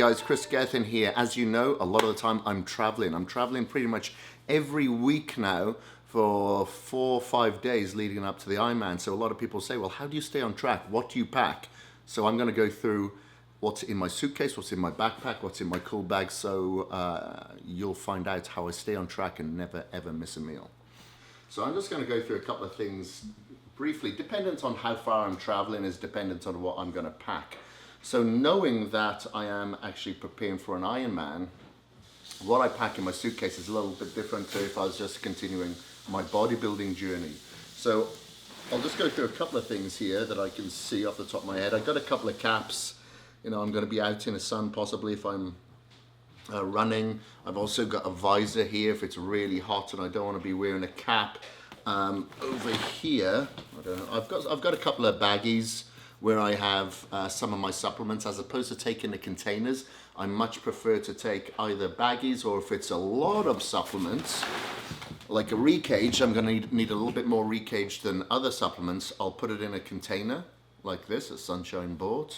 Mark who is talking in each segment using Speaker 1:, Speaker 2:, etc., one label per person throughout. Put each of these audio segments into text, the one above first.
Speaker 1: guys, Kris Gethin here. As you know, a lot of the time I'm traveling. I'm traveling pretty much every week now for 4 or 5 days leading up to the Ironman. So a lot of people say, well, how do you stay on track? What do you pack? So I'm going to go through what's in my suitcase, what's in my backpack, what's in my cool bag. So you'll find out how I stay on track and never ever miss a meal. So I'm just going to go through a couple of things briefly. Dependent on how far I'm traveling is dependent on what I'm going to pack. So knowing that I am actually preparing for an Ironman, what I pack in my suitcase is a little bit different to if I was just continuing my bodybuilding journey. So I'll just go through a couple of things here that I can see off the top of my head. I've got a couple of caps. You know, I'm going to be out in the sun possibly if I'm running. I've also got a visor here if it's really hot and I don't want to be wearing a cap. Over here, I've got a couple of baggies where I have some of my supplements. As opposed to taking the containers, I much prefer to take either baggies, or if it's a lot of supplements, like a recage, I'm going to need a little bit more recage than other supplements. I'll put it in a container like this, a Sunshine board.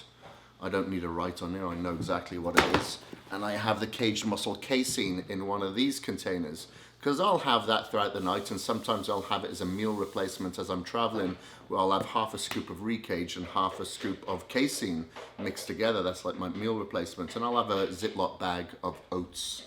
Speaker 1: I don't need a write on there, I know exactly what it is. And I have the caged muscle casein in one of these containers, because I'll have that throughout the night, and sometimes I'll have it as a meal replacement as I'm traveling, where I'll have half a scoop of recage and half a scoop of casein mixed together. That's like my meal replacement. And I'll have a Ziploc bag of oats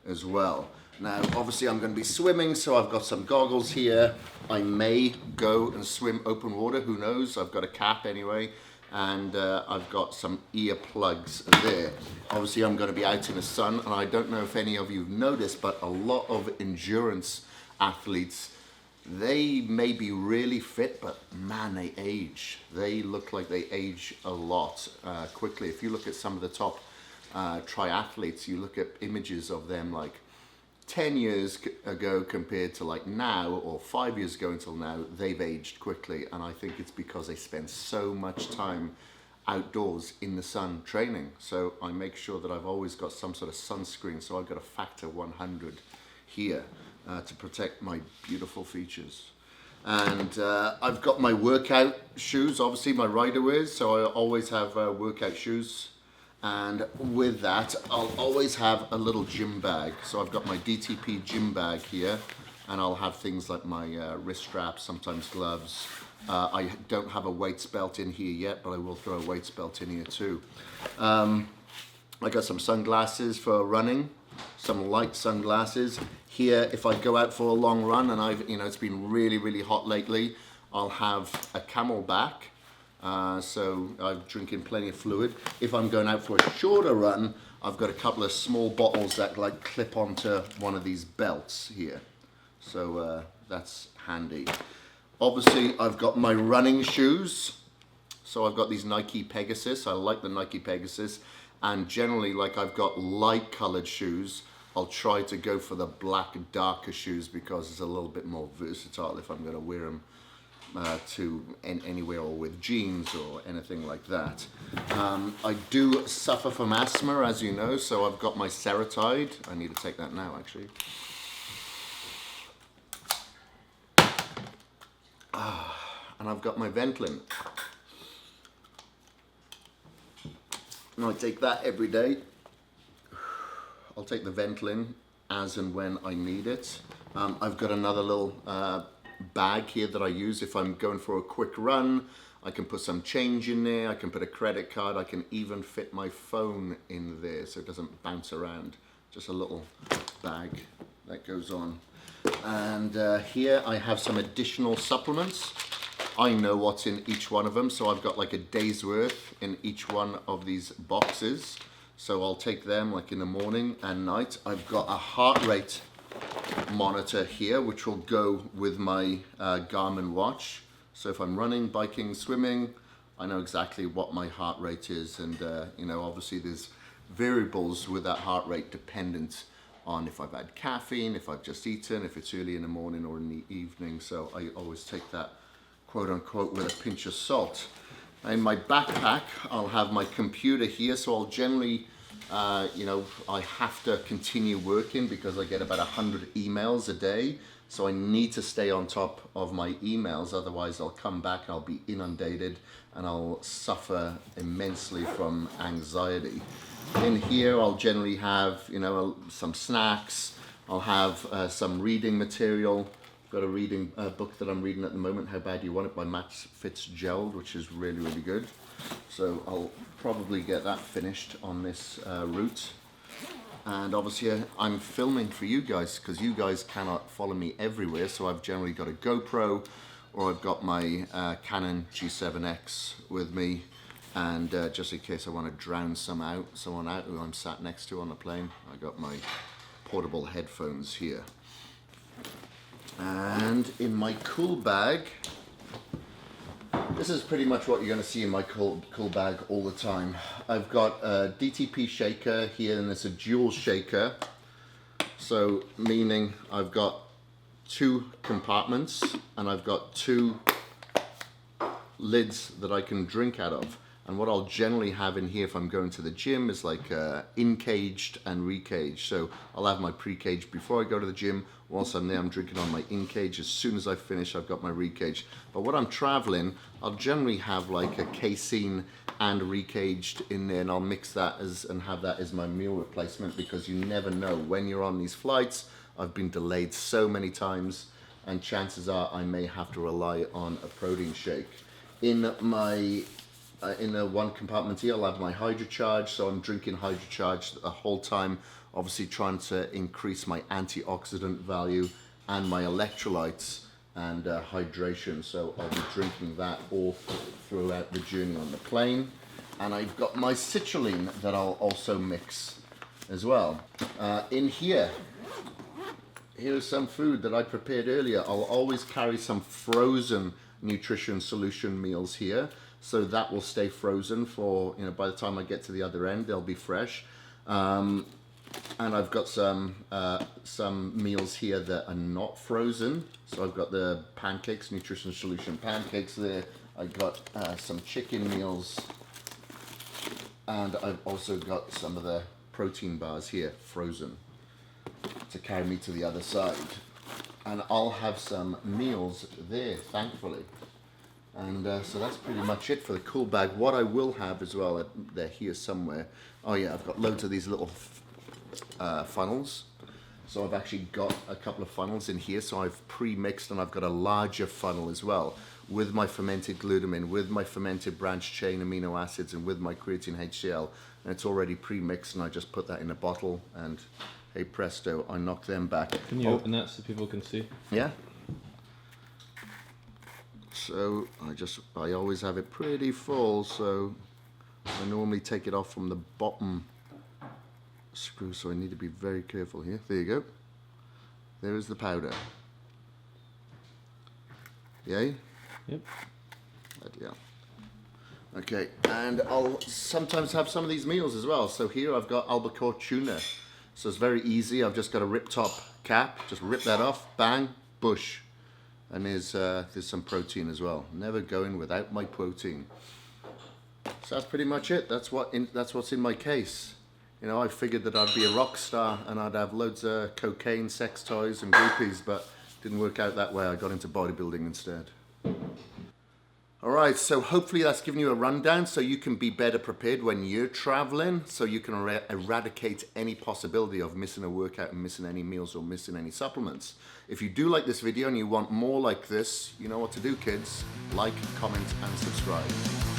Speaker 1: as well. Now, obviously I'm going to be swimming, so I've got some goggles here. I may go and swim open water, who knows? I've got a cap anyway. And I've got some earplugs there. Obviously I'm going to be out in the sun, and I don't know if any of you've noticed, but a lot of endurance athletes, they may be really fit, but man, they age. They look like they age a lot quickly. If you look at some of the top triathletes, you look at images of them like 10 years ago compared to like now, or 5 years ago until now, they've aged quickly. And I think it's because they spend so much time outdoors in the sun training. So I make sure that I've always got some sort of sunscreen. So I've got a factor 100 here to protect my beautiful features. And I've got my workout shoes, obviously my rider wears. So I always have workout shoes. And with that, I'll always have a little gym bag. So I've got my DTP gym bag here, and I'll have things like my wrist straps, sometimes gloves. I don't have a weights belt in here yet, but I will throw a weights belt in here too. I got some sunglasses for running, some light sunglasses. Here, if I go out for a long run and it's been really, really hot lately, I'll have a Camelback. So I'm drinking plenty of fluid. If I'm going out for a shorter run, I've got a couple of small bottles that like clip onto one of these belts here. So that's handy. Obviously, I've got my running shoes. So I've got these Nike Pegasus. I like the Nike Pegasus. And generally, like I've got light colored shoes. I'll try to go for the black, darker shoes because it's a little bit more versatile if I'm going to wear them to anywhere, or with jeans or anything like that. I do suffer from asthma, as you know, so I've got my Seretide. I need to take that now, actually. And I've got my Ventolin. And I take that every day. I'll take the Ventolin as and when I need it. I've got another little bag here that I use if I'm going for a quick run. I can put some change in there, I can put a credit card, I can even fit my phone in there so it doesn't bounce around. Just a little bag that goes on. And here I have some additional supplements. I know what's in each one of them, so I've got like a day's worth in each one of these boxes. So I'll take them like in the morning and night. I've got a heart rate monitor here, which will go with my Garmin watch. So if I'm running, biking, swimming, I know exactly what my heart rate is. And obviously there's variables with that heart rate dependent on if I've had caffeine, if I've just eaten, if it's early in the morning or in the evening. So I always take that quote unquote with a pinch of salt. In my backpack, I'll have my computer here. So I'll generally I have to continue working because I get about 100 emails a day. So I need to stay on top of my emails, otherwise I'll come back, I'll be inundated, and I'll suffer immensely from anxiety. In here, I'll generally have, you know, some snacks. I'll have some reading material. I've got a reading book that I'm reading at the moment, How Bad You Want It by Matt Fitzgerald, which is really, really good. So I'll probably get that finished on this route. And obviously I'm filming for you guys because you guys cannot follow me everywhere. So I've generally got a GoPro, or I've got my Canon G7X with me. And just in case I want to drown someone out who I'm sat next to on the plane, I got my portable headphones here. And in my cool bag, this is pretty much what you're going to see in my cool bag all the time. I've got a Dtp Shaker here, and it's a dual shaker. So meaning I've got 2 compartments, and I've got 2 lids that I can drink out of. And what I'll generally have in here if I'm going to the gym is like in-caged and re-caged. So I'll have my pre-caged before I go to the gym. Whilst I'm there, I'm drinking on my in-cage. As soon as I finish, I've got my re-caged. But when I'm traveling, I'll generally have like a casein and re-caged in there, and I'll mix that and have that as my meal replacement, because you never know when you're on these flights. I've been delayed so many times, and chances are I may have to rely on a protein shake. In my in the one compartment here, I'll have my HydroCharge, so I'm drinking HydroCharge the whole time, obviously trying to increase my antioxidant value and my electrolytes and hydration. So I'll be drinking that all throughout the journey on the plane. And I've got my citrulline that I'll also mix as well. In here, here's some food that I prepared earlier. I'll always carry some frozen nutrition solution meals here, so that will stay frozen for, you know, by the time I get to the other end, they'll be fresh. And I've got some meals here that are not frozen. So I've got the pancakes, nutrition solution pancakes there. I've got some chicken meals, and I've also got some of the protein bars here, frozen, to carry me to the other side. And I'll have some meals there, thankfully. And so that's pretty much it for the cool bag. What I will have as well, they're here somewhere. Oh yeah, I've got loads of these little funnels. So I've actually got a couple of funnels in here. So I've pre-mixed, and I've got a larger funnel as well with my fermented glutamine, with my fermented branched chain amino acids, and with my creatine HCl. And it's already pre-mixed, and I just put that in a bottle, and hey presto, I knock them back.
Speaker 2: Can you open that so people can see?
Speaker 1: Yeah. So I always have it pretty full, so I normally take it off from the bottom screw, so I need to be very careful here. There you go. There is the powder. Yay?
Speaker 2: Yep.
Speaker 1: Yeah. Okay, and I'll sometimes have some of these meals as well. So here I've got Albacore Tuna. So it's very easy. I've just got a rip top cap. Just rip that off. Bang. Bush. And there's some protein as well. Never going without my protein. So that's pretty much it. That's what's in my case. You know, I figured that I'd be a rock star and I'd have loads of cocaine, sex toys, and groupies, but didn't work out that way. I got into bodybuilding instead. All right, so hopefully that's given you a rundown so you can be better prepared when you're traveling, so you can eradicate any possibility of missing a workout and missing any meals or missing any supplements. If you do like this video and you want more like this, you know what to do, kids. Like, comment, and subscribe.